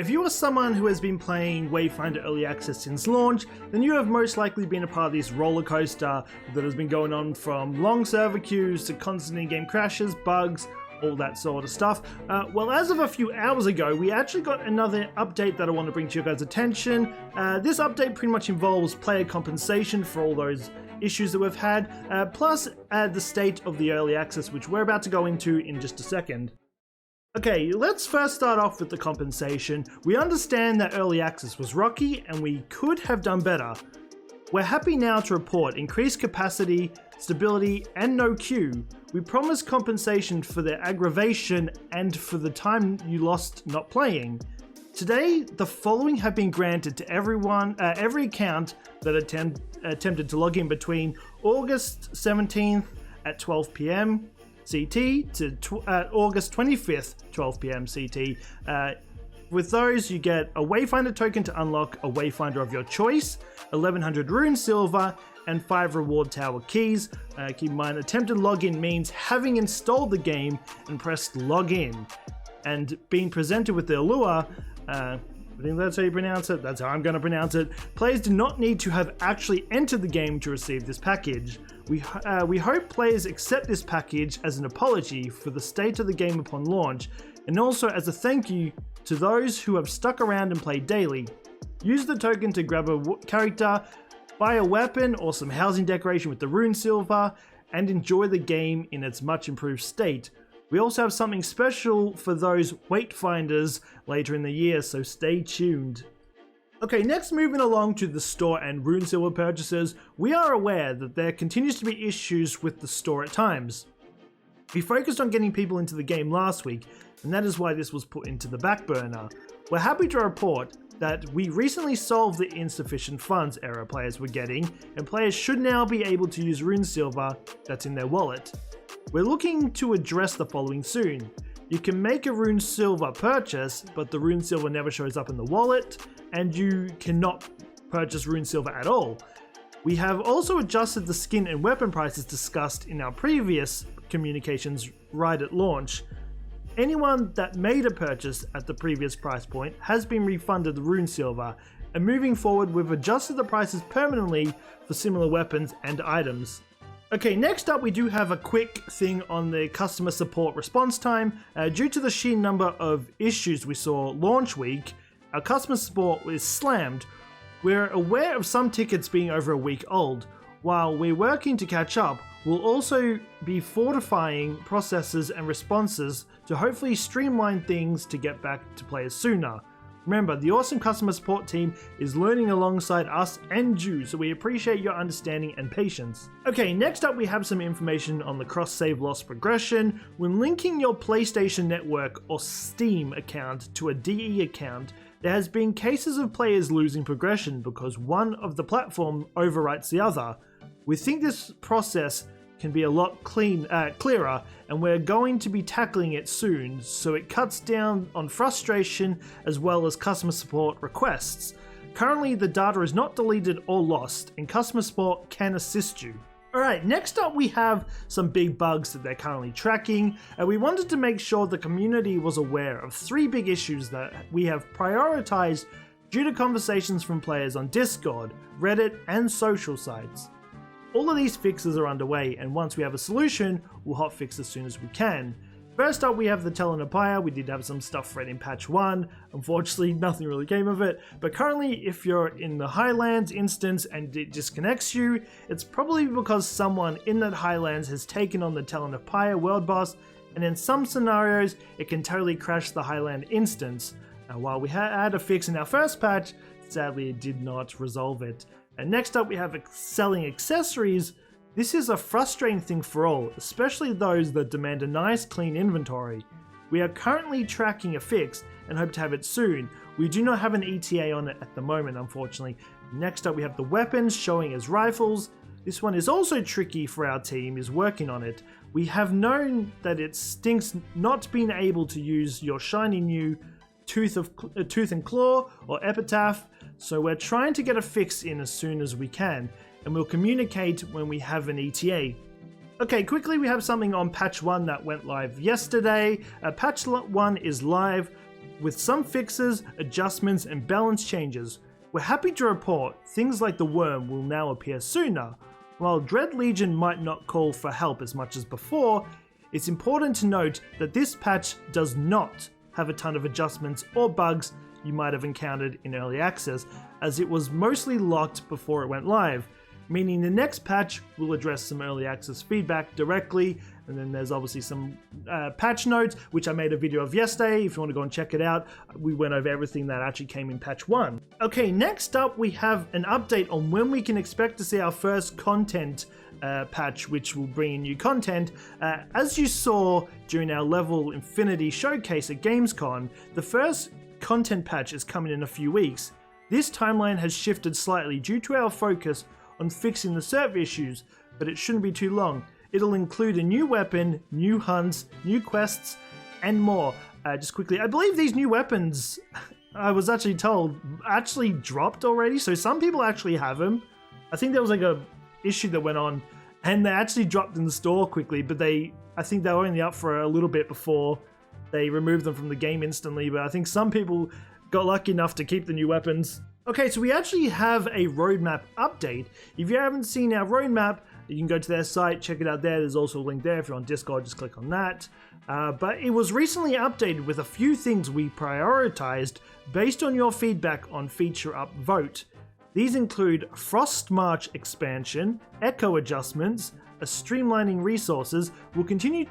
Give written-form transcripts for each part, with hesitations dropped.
If you are someone who has been playing Wayfinder Early Access since launch, then you have most likely been a part of this roller coaster that has been going on from long server queues to constant in-game crashes, bugs, all that sort of stuff. Well, as of a few hours ago, we actually got another update that I want to bring to your guys' attention. This update pretty much involves player compensation for all those issues that we've had, plus the state of the early access, which we're about to go into in just a second. Okay, let's first start off with the compensation. We understand that early access was rocky and we could have done better. We're happy now to report increased capacity, stability, and no queue. We promise compensation for the aggravation and for the time you lost not playing. Today, the following have been granted to everyone, every account that attempted to log in between August 17th at 12 PM CT to August 25th, 12 PM CT. With those, you get a Wayfinder token to unlock a Wayfinder of your choice, 1100 Rune Silver, and 5 reward tower keys. Keep in mind, attempted login means having installed the game and pressed login, and being presented with the allure. I think that's how you pronounce it. That's how I'm going to pronounce it. Players do not need to have actually entered the game to receive this package. We hope players accept this package as an apology for the state of the game upon launch, and also as a thank you to those who have stuck around and played daily. Use the token to grab a character, buy a weapon or some housing decoration with the Rune Silver, and enjoy the game in its much improved state. We also have something special for those Wayfinders later in the year, so stay tuned. Okay, next moving along to the store and Rune Silver purchases, we are aware that there continues to be issues with the store at times. We focused on getting people into the game last week, and that is why this was put into the back burner. We're happy to report that we recently solved the insufficient funds error players were getting, and players should now be able to use Rune Silver that's in their wallet. We're looking to address the following soon. You can make a Rune Silver purchase, but the Rune Silver never shows up in the wallet, and you cannot purchase Rune Silver at all. We have also adjusted the skin and weapon prices discussed in our previous communications right at launch. Anyone that made a purchase at the previous price point has been refunded the Rune Silver, and moving forward we've adjusted the prices permanently for similar weapons and items. Okay, next up we do have a quick thing on the customer support response time. Due to the sheer number of issues we saw launch week, our customer support was slammed. We're aware of some tickets being over a week old. While we're working to catch up, we'll also be fortifying processes and responses to hopefully streamline things to get back to players sooner. Remember, the awesome customer support team is learning alongside us and you, so we appreciate your understanding and patience. Okay, next up we have some information on the Crosssave Progression. When linking your PlayStation Network or Steam account to a DE account, there has been cases of players losing progression because one of the platform overwrites the other. We think this process can be a lot clearer, and we're going to be tackling it soon, so it cuts down on frustration as well as customer support requests. Currently, the data is not deleted or lost, and customer support can assist you. Alright, next up we have some big bugs that they're currently tracking, and we wanted to make sure the community was aware of 3 big issues that we have prioritized due to conversations from players on Discord, Reddit, and social sites. All of these fixes are underway, and once we have a solution, we'll hotfix as soon as we can. First up, we have the Telenopia. We did have some stuff read in patch 1. Unfortunately, nothing really came of it. But currently, if you're in the Highlands instance and it disconnects you, it's probably because someone in that Highlands has taken on the Telenopia world boss, and in some scenarios, it can totally crash the Highland instance. Now, while we had a fix in our first patch, sadly it did not resolve it. And next up we have selling accessories. This is a frustrating thing for all, especially those that demand a nice clean inventory. We are currently tracking a fix and hope to have it soon. We do not have an ETA on it at the moment, unfortunately. Next up we have the weapons showing as rifles. This one is also tricky for our team, is working on it. We have known that it stinks not being able to use your shiny new Tooth and Claw or Epitaph, so we're trying to get a fix in as soon as we can, and we'll communicate when we have an ETA. Okay, quickly we have something on patch 1 that went live yesterday. Patch 1 is live. with some fixes, adjustments, and balance changes. We're happy to report things like the worm will now appear sooner. While Dread Legion might not call for help as much as before, it's important to note that this patch does not have a ton of adjustments or bugs you might have encountered in early access, as it was mostly locked before it went live, meaning the next patch will address some early access feedback directly. And then there's obviously some patch notes, which I made a video of yesterday. If you want to go and check it out, we went over everything that actually came in patch 1. Okay, next up we have an update on when we can expect to see our first content patch, which will bring in new content. As you saw during our Level Infinity showcase at Gamescom, the first content patch is coming in a few weeks. This timeline has shifted slightly due to our focus on fixing the server issues, but it shouldn't be too long. It'll include a new weapon, new hunts, new quests, and more. Just quickly, I believe these new weapons, I was actually told, actually dropped already, so some people actually have them. I think there was like a issue that went on, and they actually dropped in the store quickly, but I think they were only up for a little bit before they removed them from the game instantly, but I think some people got lucky enough to keep the new weapons. Okay, so we actually have a roadmap update. If you haven't seen our roadmap, you can go to their site, check it out there. There's also a link there. If you're on Discord, just click on that. But it was recently updated with a few things we prioritized based on your feedback on feature upvote. These include Frost March expansion, echo adjustments, a streamlining resources. We'll continue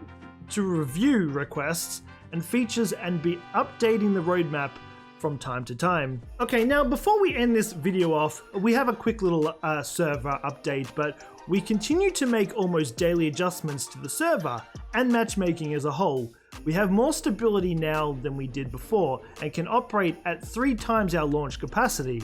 to review requests and features and be updating the roadmap from time to time. Okay, now before we end this video off, we have a quick little server update, but we continue to make almost daily adjustments to the server and matchmaking as a whole. We have more stability now than we did before and can operate at 3 times our launch capacity.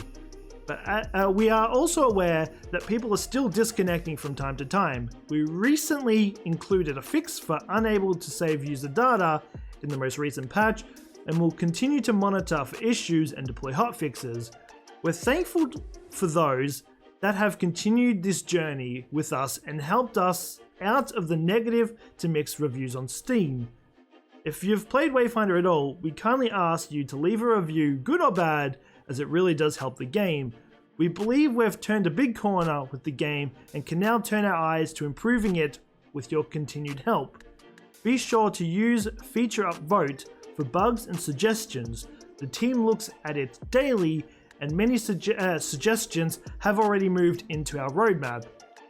But we are also aware that people are still disconnecting from time to time. We recently included a fix for unable to save user data in the most recent patch, and will continue to monitor for issues and deploy hotfixes. We're thankful for those that have continued this journey with us and helped us out of the negative to mixed reviews on Steam. If you've played Wayfinder at all, we kindly ask you to leave a review, good or bad, as it really does help the game. We believe we've turned a big corner with the game and can now turn our eyes to improving it with your continued help. Be sure to use feature upvote for bugs and suggestions. The team looks at it daily, and many suggestions have already moved into our roadmap.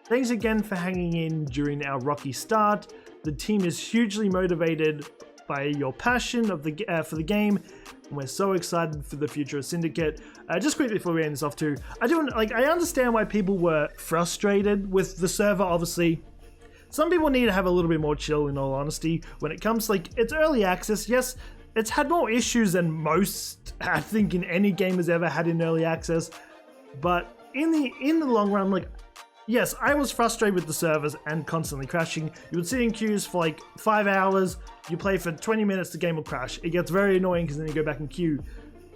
Thanks again for hanging in during our rocky start. The team is hugely motivated by your passion of for the game, and we're so excited for the future of Syndicate. Just quickly before we end this off too, I understand why people were frustrated with the server. Obviously, some people need to have a little bit more chill, in all honesty. When it comes, it's early access, yes, it's had more issues than most, I think, in any game has ever had in early access. But in the long run, yes, I was frustrated with the servers and constantly crashing. You would sit in queues for 5 hours, you play for 20 minutes, the game will crash. It gets very annoying because then you go back in queue.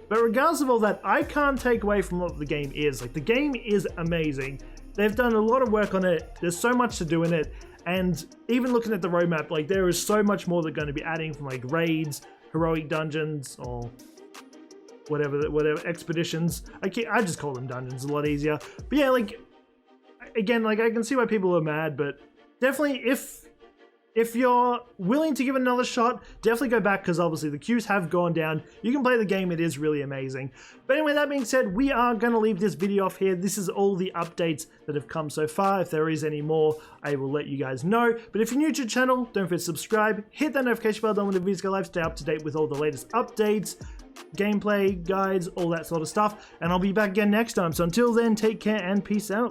But regardless of all that, I can't take away from what the game is. The game is amazing. They've done a lot of work on it. There's so much to do in it. And even looking at the roadmap, there is so much more they're going to be adding from raids, heroic dungeons, or whatever expeditions. I just call them dungeons, a lot easier. But yeah, again, I can see why people are mad, but definitely if you're willing to give it another shot, definitely go back, because obviously the queues have gone down. You can play the game, it is really amazing. But anyway, that being said, we are going to leave this video off here. This is all the updates that have come so far. If there is any more, I will let you guys know. But if you're new to the channel, don't forget to subscribe, hit that notification bell when the videos go live, stay up to date with all the latest updates, gameplay, guides, all that sort of stuff. And I'll be back again next time. So until then, take care and peace out.